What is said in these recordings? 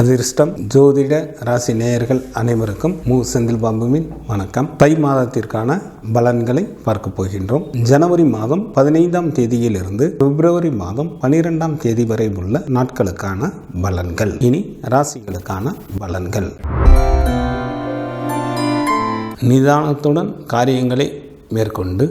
அதிர்ஷ்டம் ஜோதிட ராசி நேயர்கள் அனைவருக்கும் செந்தில் பாம்புவின் வணக்கம். தை மாதத்திற்கான பலன்களை பார்க்க போகின்றோம். ஜனவரி மாதம் 15ஆம் தேதியிலிருந்து பிப்ரவரி மாதம் 12ஆம் தேதி வரை உள்ள நாட்களுக்கான பலன்கள். இனி ராசிகளுக்கான பலன்கள். நிதானத்துடன் காரியங்களை மேற்கொண்டு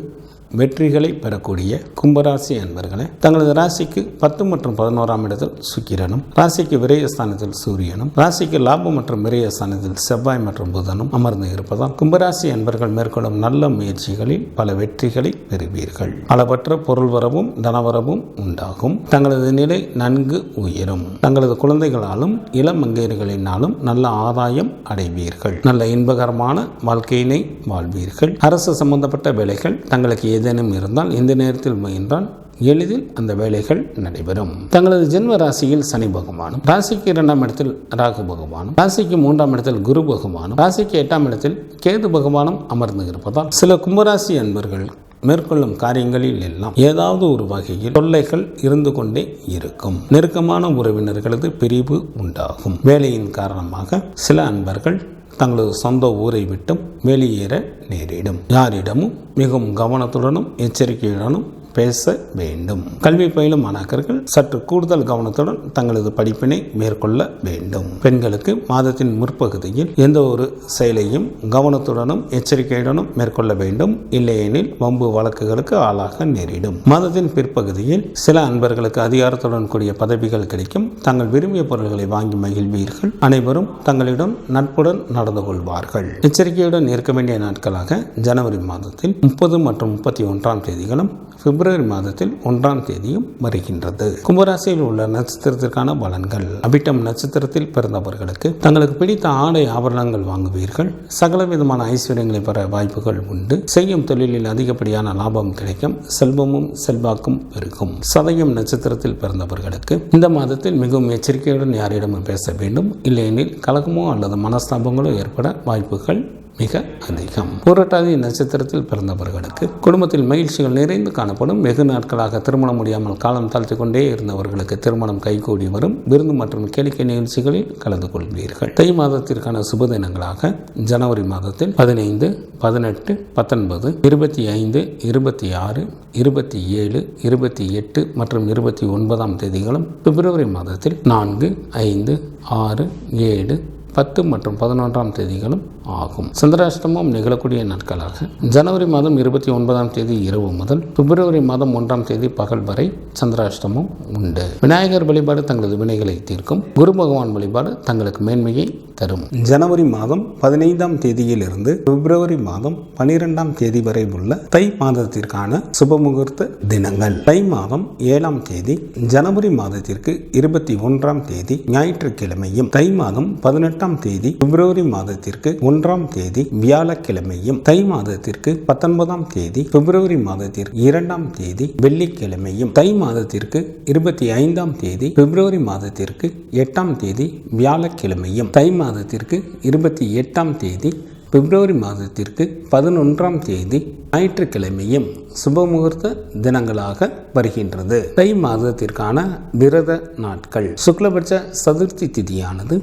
வெற்றிகளை பெறக்கூடிய கும்பராசி அன்பர்களே, தங்களது ராசிக்கு 10 மற்றும் 11ஆம் இடத்தில் சுக்கிரனும், ராசிக்கு விரயஸ்தானத்தில் சூரியனும், ராசிக்கு லாபம் மற்றும் விரயஸ்தானத்தில் செவ்வாய் மற்றும் புதனும் அமர்ந்து இருப்பதால் கும்பராசி அன்பர்கள் மேற்கொள்ளும் நல்ல முயற்சிகளில் பல வெற்றிகளை பெறுவீர்கள். அளவற்ற பொருள் வரவும் தனவரவும் உண்டாகும். தங்களது நிலை நன்கு உயரும். தங்களது குழந்தைகளாலும் இளம் மங்கையர்களினாலும் நல்ல ஆதாயம் அடைவீர்கள். நல்ல இன்பகரமான வாழ்க்கையினை வாழ்வீர்கள். அரசு சம்பந்தப்பட்ட வேலைகள் தங்களுக்கு ஏதேனும் இருந்தால் இந்த நேரத்தில் முயன்றால் எளிதில் அந்த வேலைகள் நடைபெறும். தங்களது ஜென்ம ராசியில் சனி பகவானும், ராசிக்கு 2ஆம் இடத்தில் ராகு பகவானும், ராசிக்கு 3ஆம் இடத்தில் குரு பகவானும், ராசிக்கு 8ஆம் இடத்தில் கேது பகவானும் அமர்ந்து இருப்பதால் சில கும்பராசி அன்பர்கள் மேற்கொள்ளும் காரியங்களில் எல்லாம் ஏதாவது ஒரு வகையில் தொல்லைகள் இருந்து கொண்டே இருக்கும். நெருக்கமான உறவினர்களது பிரிவு உண்டாகும். வேலையின் காரணமாக சில அன்பர்கள் தங்களது சொந்த ஊரை விட்டும் வெளியேற நேரிடும். யாரிடமும் மிகவும் கவனத்துடனும் எச்சரிக்கையுடனும் பேச வேண்டும். கல்வி பயிலும் மாணாக்கர்கள் சற்று கூடுதல் கவனத்துடன் தங்களது படிப்பினை மேற்கொள்ள வேண்டும். பெண்களுக்கு மாதத்தின் முற்பகுதியில் எந்த ஒரு செயலையும் கவனத்துடனும் எச்சரிக்கையுடனும் மேற்கொள்ள வேண்டும். இல்லையெனில் வம்பு வழக்குகளுக்கு ஆளாக நேரிடும். மாதத்தின் பிற்பகுதியில் சில அன்பர்களுக்கு அதிகாரத்துடன் கூடிய பதவிகள் கிடைக்கும். தாங்கள் விரும்பிய பொருட்களை வாங்கி மகிழ்வீர்கள். அனைவரும் தங்களிடம் நட்புடன் நடந்து கொள்வார்கள். எச்சரிக்கையுடன் இருக்க வேண்டிய நாட்களாக ஜனவரி மாதத்தில் 30 மற்றும் 31ஆம் தேதிகளும் பிப்ரவரி மாதத்தில் 1ஆம் தேதியும் வருகின்றது. கும்பராசியில் உள்ள நட்சத்திரத்திற்கான பலன்கள். அபிட்டம் நட்சத்திரத்தில் பிறந்தவர்களுக்கு தங்களுக்கு பிடித்த ஆடை ஆபரணங்கள் வாங்குவீர்கள். சகல விதமான ஐஸ்வர்யங்களை பெற வாய்ப்புகள் உண்டு. செய்யும் தொழிலில் அதிகப்படியான லாபம் கிடைக்கும். செல்வமும் செல்வாக்கும் பெருகும். சதயம் நட்சத்திரத்தில் பிறந்தவர்களுக்கு இந்த மாதத்தில் மிகவும் எச்சரிக்கையுடன் யாரிடமும் பேச வேண்டும். இல்லையெனில் கலகமோ அல்லது மனஸ்தாபங்களோ ஏற்பட வாய்ப்புகள் மிக அதிகம். புரட்டாதி நட்சத்திரத்தில் பிறந்தவர்களுக்கு குடும்பத்தில் மகிழ்ச்சிகள் நிறைந்து காணப்படும். வெகு நாட்களாக திருமணம் முடியாமல் காலம் தாழ்த்தி கொண்டே இருந்தவர்களுக்கு திருமணம் கைகூடி வரும். விருந்து மற்றும் கேளிக்கை நிகழ்ச்சிகளில் கலந்து கொள்வீர்கள். தை மாதத்திற்கான சுப தினங்களாக ஜனவரி மாதத்தில் 15, 18, 19, 25, 26, 27, 28 மற்றும் 29ஆம் தேதிகளும், பிப்ரவரி மாதத்தில் 4, 5, 6, 7, 10 மற்றும் 11ஆம் தேதிகளும் ஆகும். சந்திராஷ்டமம் நிகழக்கூடிய நாட்களாக ஜனவரி மாதம் 29ஆம் தேதி இரவு முதல் பிப்ரவரி மாதம் 1ஆம் தேதி பகல் வரை சந்திராஷ்டமம் உண்டு. விநாயகர் வழிபாடு தங்களது வினைகளை தீர்க்கும். குரு பகவான் வழிபாடு தங்களுக்கு மேன்மையை தரும். ஜனவரி மாதம் 15ஆம் தேதியிலிருந்து பிப்ரவரி மாதம் 12ஆம் தேதி வரை உள்ள தை மாதத்திற்கான சுபமுகூர்த்த தினங்கள். தை மாதம் 7ஆம் தேதி ஜனவரி மாதத்திற்கு 21ஆம் தேதி ஞாயிற்றுக்கிழமையும், தை மாதம் 18ஆம் தேதி பிப்ரவரி மாதத்திற்கு 1ஆம் தேதி வியாழக்கிழமையும், தை மாதத்திற்கு 19ஆம் தேதி பிப்ரவரி மாதத்திற்கு 2ஆம் தேதி வெள்ளிக்கிழமையும், தை மாதத்திற்கு 25ஆம் தேதி பிப்ரவரி மாதத்திற்கு 8ஆம் தேதி வியாழக்கிழமையும், தை மாதத்திற்கு 28ஆம் தேதி பிப்ரவரி மாதத்திற்கு 11ஆம் தேதி ஞாயிற்றுக்கிழமையும் சுபமுகூர்த்த தினங்களாக வருகின்றது. தை மாதத்திற்கான விரத நாட்கள். சுக்லபட்ச சதுர்த்தி திதியானது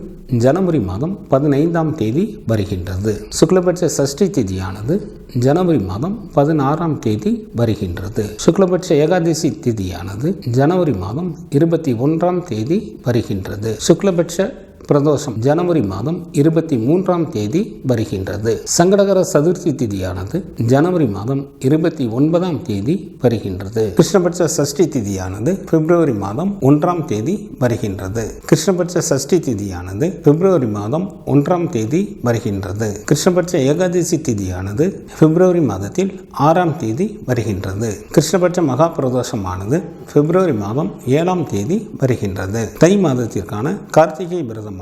ஜனவரி மாதம் 15ஆம் தேதி வருகின்றது. சுக்லபட்ச சஷ்டி திதியானது ஜனவரி மாதம் 16ஆம் தேதி வருகின்றது. சுக்லபட்ச ஏகாதசி திதியானது ஜனவரி மாதம் 21ஆம் தேதி வருகின்றது. சுக்லபட்ச பிரதோஷம் ஜனவரி மாதம் 23ஆம் தேதி வருகின்றது. சங்கடகர சதுர்த்தி திதியானது ஜனவரி மாதம் 29ஆம் தேதி வருகின்றது. கிருஷ்ணபட்ச சஷ்டி திதியானது பிப்ரவரி மாதம் 1ஆம் தேதி வருகின்றது. கிருஷ்ணபட்ச சஷ்டி திதியானது பிப்ரவரி மாதம் 1ஆம் தேதி வருகின்றது. கிருஷ்ணபட்ச ஏகாதசி திதியானது பிப்ரவரி மாதத்தில் 6ஆம் தேதி வருகின்றது. கிருஷ்ணபட்ச மகா பிரதோஷமானது பிப்ரவரி மாதம் 7ஆம் தேதி வருகின்றது. தை மாதத்திற்கான கார்த்திகை விரதம்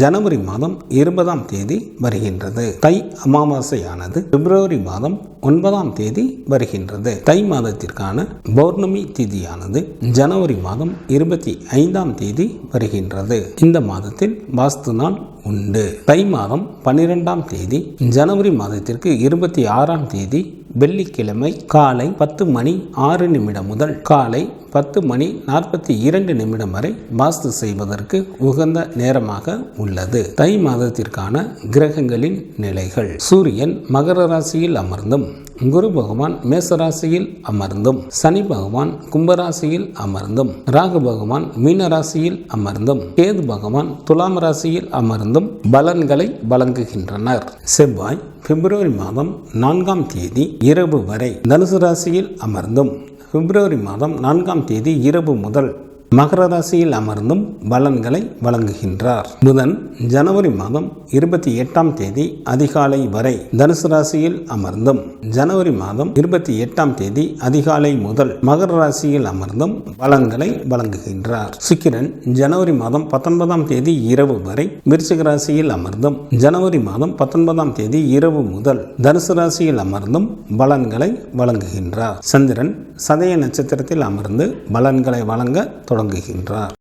ஜனவரி மாதம் 20ஆம் தேதி வருகின்றது. தை அமாவாசையானது பிப்ரவரி மாதம் 9ஆம் தேதி வருகின்றது. தை மாதத்திற்கான பௌர்ணமி திதியானது ஜனவரி மாதம் 25ஆம் தேதி வருகின்றது. இந்த மாதத்தில் வாஸ்து நாள் உண்டு. தை மாதம் 12ஆம் தேதி ஜனவரி மாதத்திற்கு 26ஆம் தேதி வெள்ளிக்கிழமை காலை 10 மணி 6 நிமிடம் முதல் காலை 10:42 வரை வாஸ்து செய்வதற்கு உகந்த நேரமாக உள்ளது. தை மாதத்திற்கான கிரகங்களின் நிலைகள்: சூரியன் மகர ராசியில் அமர்ந்தும், குரு பகவான் மேசராசியில் அமர்ந்தும், சனி பகவான் கும்பராசியில் அமர்ந்தும், ராகு பகவான் மீன ராசியில் அமர்ந்தும், கேது பகவான் துலாம் ராசியில் அமர்ந்தும் பலன்களை வழங்குகின்றனர். செவ்வாய் பிப்ரவரி மாதம் 4ஆம் தேதி இரவு வரை தனுசு ராசியில் அமர்ந்தும், பிப்ரவரி மாதம் 4ஆம் தேதி இரவு முதல் மகர ராசியில் அமர்ந்தும் பலன்களை வழங்குகின்றார். புதன் ஜனவரி மாதம் 28ஆம் தேதி அதிகாலை வரை தனுசு ராசியில் அமர்ந்தும், ஜனவரி மாதம் 28ஆம் தேதி அதிகாலை முதல் மகர ராசியில் அமர்ந்தும் பலன்களை வழங்குகின்றார். சுக்கிரன் ஜனவரி மாதம் 19ஆம் தேதி இரவு வரை விருச்சிக ராசியில் அமர்ந்தும், ஜனவரி மாதம் 19ஆம் தேதி இரவு முதல் தனுசு ராசியில் அமர்ந்தும் பலன்களை வழங்குகின்றார். சந்திரன் சதய நட்சத்திரத்தில் அமர்ந்து பலன்களை வழங்க தொடங்குகின்றார்.